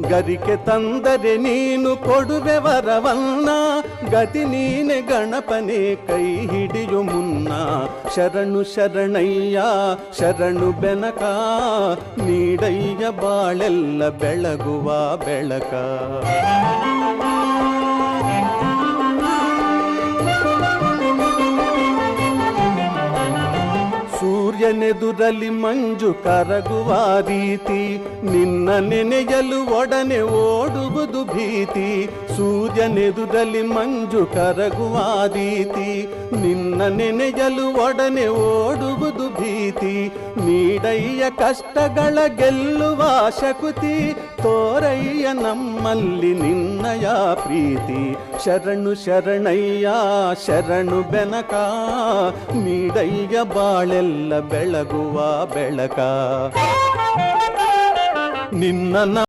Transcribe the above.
ಗರಿಕೆ ತಂದರೆ ನೀನು ಕೊಡುವೆ ವರವನ್ನ, ಗತಿ ನೀನೆ ಗಣಪನೆ ಕೈ ಹಿಡಿಯು ಮುನ್ನ. ಶರಣು ಶರಣಯ್ಯ ಶರಣು ಬೆನಕ, ನೀಡಯ್ಯ ಬಾಳೆಲ್ಲ ಬೆಳಗುವ ಬೆಳಕ. ಸೂರ್ಯನೆದುರಲಿ ಮಂಜು ಕರಗುವ ರೀತಿ, ನಿನ್ನ ನೆನೆಯಲು ಒಡನೆ ಓಡುವುದು ಭೀತಿ. ಸೂರ್ಯನೆದುರಲಿ ಮಂಜು ಕರಗುವ ರೀತಿ, ನಿನ್ನ ನೆನೆಯಲು ಒಡನೆ ಓಡುವುದು ಭೀತಿ. ನೀಡಯ್ಯ ಕಷ್ಟಗಳ ಗೆಲ್ಲುವ ಶಕುತಿ, ತೋರಯ್ಯ ನಮ್ಮಲ್ಲಿ ನಿನ್ನಯ ಪ್ರೀತಿ. ಶರಣು ಶರಣಯ್ಯ ಶರಣು ಬೆನಕ, ನೀಡಯ್ಯ ಬಾಳೆಲ್ಲ ಬೆಳಗುವ ಬೆಳಕ. ನಿನ್ನ